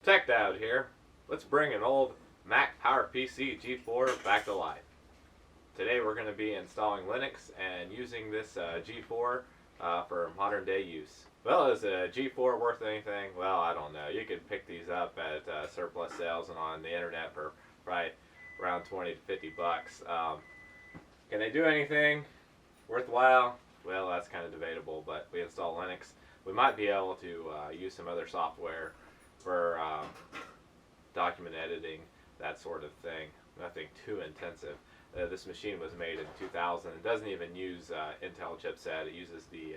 Tech Dad here. Let's bring an old Mac PowerPC G4 back to life. Today we're going to be installing Linux and using this G4 for modern day use. Well, is a G4 worth anything? Well, I don't know. You could pick these up at surplus sales and on the internet for probably around 20 to 50 bucks. Can they do anything worthwhile? Well, that's kind of debatable, but we install Linux. We might be able to use some other software for document editing, that sort of thing. Nothing too intensive. This machine was made in 2000. It doesn't even use Intel chipset. It uses the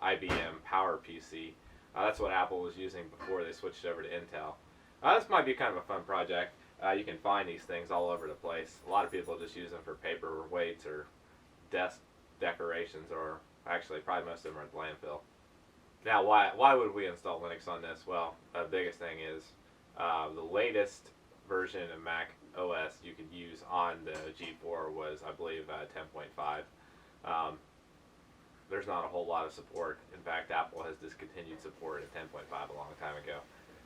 IBM PowerPC. That's what Apple was using before they switched over to Intel. This might be kind of a fun project. You can find these things all over the place. A lot of people just use them for paperweights or desk decorations, or actually probably most of them are at the landfill. Now, why would we install Linux on this? Well, the biggest thing is the latest version of Mac OS you could use on the G4 was, I believe, 10.5. There's not a whole lot of support. In fact, Apple has discontinued support at 10.5 a long time ago.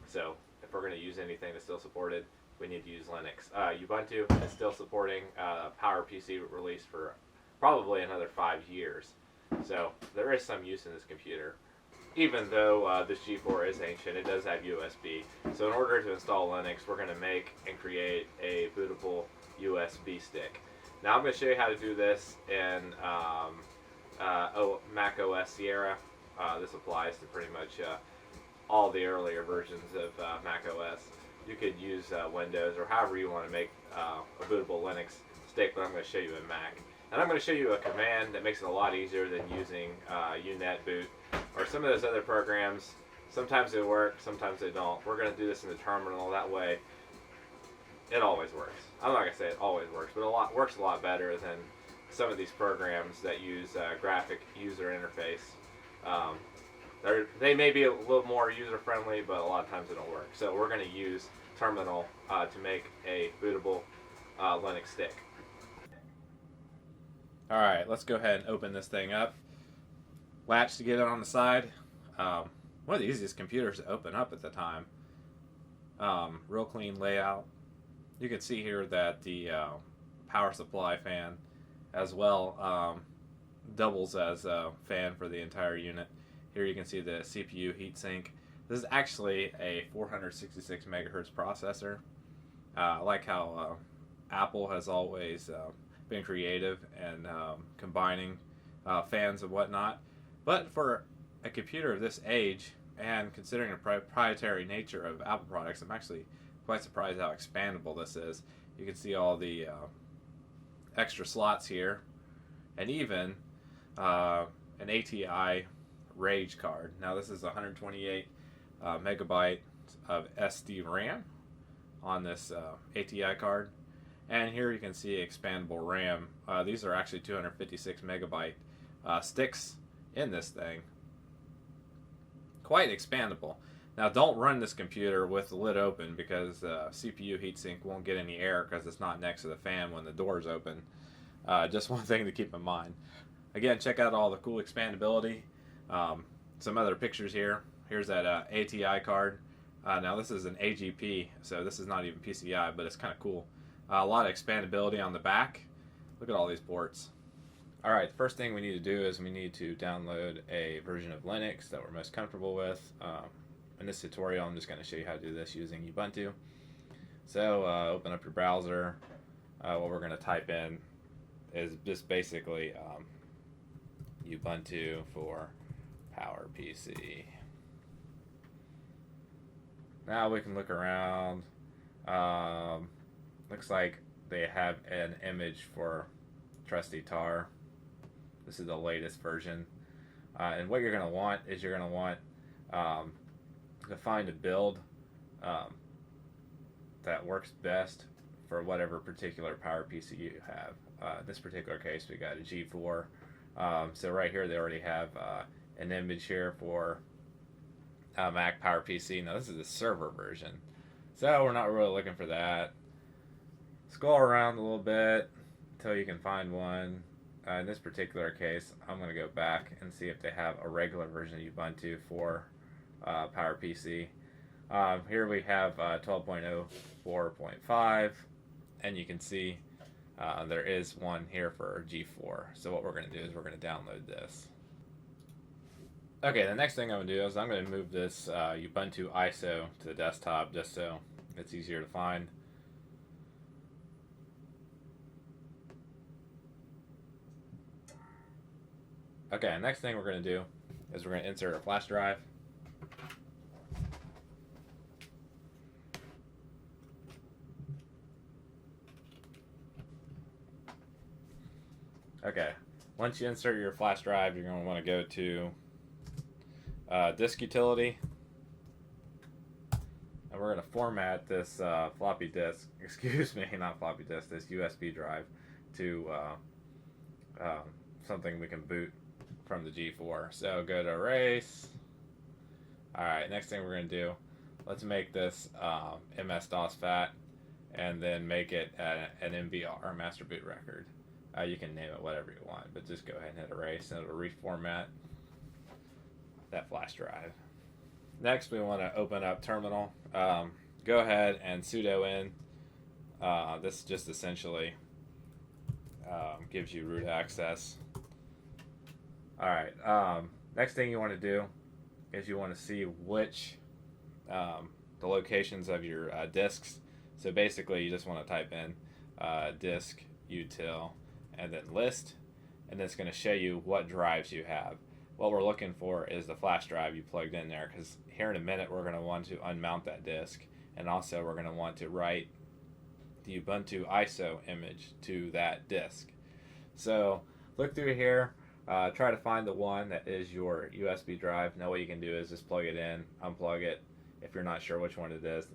So if we're going to use anything that's still supported, we need to use Linux. Ubuntu is still supporting PowerPC release for probably another 5 years. So there is some use in this computer. Even though this G4 is ancient, it does have USB. So in order to install Linux, we're going to make and create a bootable USB stick. Now I'm going to show you how to do this in Mac OS Sierra. This applies to pretty much all the earlier versions of Mac OS. You could use Windows or however you want to make a bootable Linux stick, but I'm going to show you in Mac. And I'm going to show you a command that makes it a lot easier than using unetboot or some of those other programs. Sometimes they work, sometimes they don't. We're going to do this in the terminal. That way, it always works. I'm not going to say it always works, but it works a lot better than some of these programs that use graphic user interface. They may be a little more user-friendly, but a lot of times they don't work. So we're going to use terminal to make a bootable Linux stick. Alright, let's go ahead and open this thing up. Latch to get it on the side. One of the easiest computers to open up at the time. Real clean layout. You can see here that the power supply fan as well doubles as a fan for the entire unit. Here you can see the CPU heatsink. This is actually a 466 megahertz processor. I like how Apple has always been creative and combining fans and whatnot. But for a computer of this age, and considering the proprietary nature of Apple products, I'm actually quite surprised how expandable this is. You can see all the extra slots here, and even an ATI Rage card. Now this is 128 megabyte of SD RAM on this ATI card. And here you can see expandable RAM. These are actually 256 megabyte sticks in this thing. Quite expandable. Now don't run this computer with the lid open because the CPU heatsink won't get any air because it's not next to the fan when the door's open. Just one thing to keep in mind. Again, check out all the cool expandability. Some other pictures here. Here's that ATI card. Now this is an AGP, so this is not even PCI, but it's kind of cool. A lot of expandability on the back. Look at all these ports. Alright, the first thing we need to do is we need to download a version of Linux that we're most comfortable with. In this tutorial, I'm just going to show you how to do this using Ubuntu. So open up your browser. What we're going to type in is just basically Ubuntu for PowerPC. Now we can look around. Looks like they have an image for trusty tar. This is the latest version. And what you're going to want is you're going to want to find a build that works best for whatever particular PowerPC you have. In this particular case, we got a G4. So right here they already have an image here for Mac PowerPC. Now this is the server version. So we're not really looking for that. Scroll around a little bit until you can find one. In this particular case, I'm going to go back and see if they have a regular version of Ubuntu for PowerPC. Here we have 12.04.5, and you can see there is one here for G4. So what we're going to do is we're going to download this. Okay, the next thing I'm going to do is I'm going to move this Ubuntu ISO to the desktop just so it's easier to find. Okay, next thing we're going to do is we're going to insert a flash drive. Okay, once you insert your flash drive, you're going to want to go to disk utility, and we're going to format this floppy disk, excuse me, not floppy disk, this USB drive to something we can boot from the G4. So go to erase. Alright, next thing we're going to do, let's make this MS-DOS FAT, and then make it an MBR, master boot record. You can name it whatever you want, but just go ahead and hit erase, and it'll reformat that flash drive. Next, we want to open up terminal. Go ahead and sudo in. This just essentially gives you root access. Alright, next thing you want to do is you want to see which the locations of your disks. So basically you just want to type in disk util and then list, and it's going to show you what drives you have. What we're looking for is the flash drive you plugged in there, because here in a minute we're going to want to unmount that disk, and also we're going to want to write the Ubuntu ISO image to that disk. So look through here, try to find the one that is your USB drive. Now what you can do is just plug it in, unplug it if you're not sure which one it is,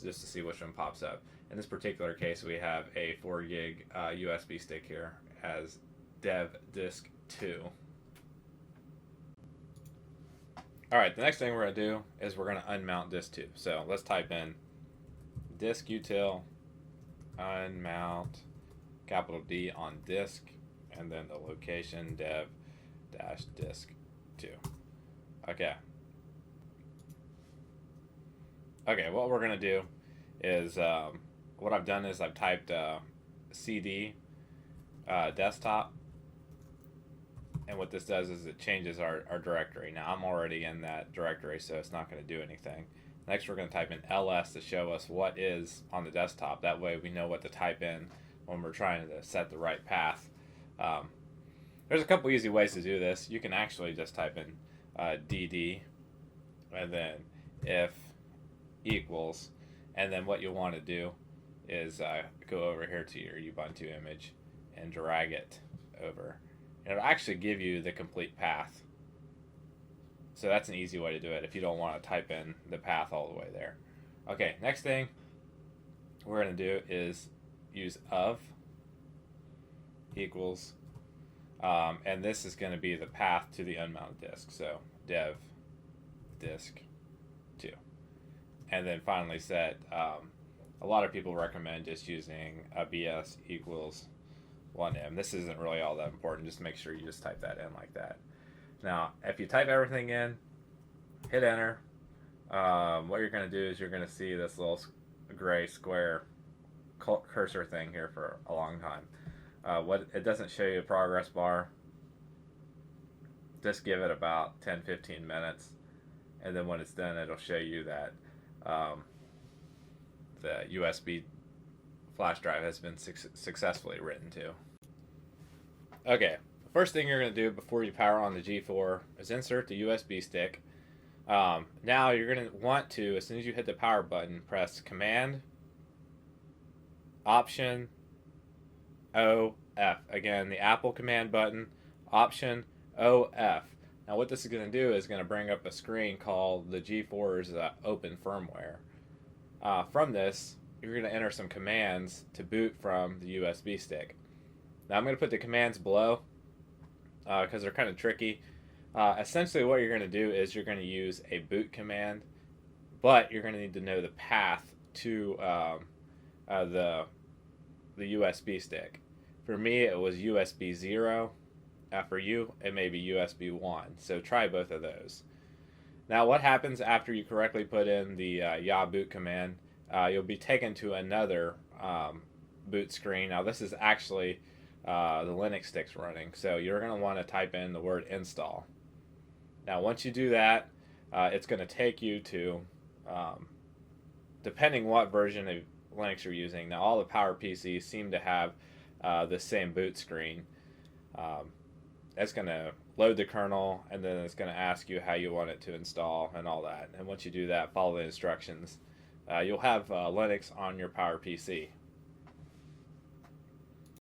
just to see which one pops up. In this particular case, we have a 4 gig USB stick here as dev disk 2. Alright, the next thing we're going to do is we're going to unmount disk 2. So let's type in disk util unmount capital D on disk, and then the location dev dash disk 2. Okay. Okay, what we're going to do is what I've done is I've typed cd desktop, and what this does is it changes our directory. Now I'm already in that directory, so it's not going to do anything. Next we're going to type in ls to show us what is on the desktop. That way we know what to type in when we're trying to set the right path. There's a couple easy ways to do this. You can actually just type in dd and then if equals, and then what you'll want to do is go over here to your Ubuntu image and drag it over. And it'll actually give you the complete path. So that's an easy way to do it if you don't want to type in the path all the way there. Okay, next thing we're going to do is use of equals, and this is going to be the path to the unmounted disk. So dev disk 2. And then finally set, a lot of people recommend just using a bs equals 1m. This isn't really all that important. Just make sure you just type that in like that. Now, if you type everything in, hit enter, what you're going to do is you're going to see this little gray square cursor thing here for a long time. What it doesn't show you a progress bar. Just give it about 10-15 minutes, and then when it's done, it'll show you that the USB flash drive has been successfally written to. Okay, the first thing you're going to do before you power on the G4 is insert the USB stick. Now you're going to want to, as soon as you hit the power button, press Command, Option, OF. Again, the Apple command button, Option, OF. Now what this is going to do is going to bring up a screen called the G4's Open Firmware. From this, you're going to enter some commands to boot from the USB stick. Now I'm going to put the commands below because they're kind of tricky. Essentially what you're going to do is you're going to use a boot command, but you're going to need to know the path to the USB stick. For me it was USB 0. For you it may be USB 1. So try both of those. Now what happens after you correctly put in the yaboot command, you'll be taken to another boot screen. Now this is actually the Linux sticks running, so you're going to want to type in the word install. Now once you do that, it's going to take you to, depending what version of Linux you're using. Now all the PowerPCs seem to have the same boot screen. It's going to load the kernel, and then it's going to ask you how you want it to install and all that. And once you do that, follow the instructions. You'll have Linux on your PowerPC.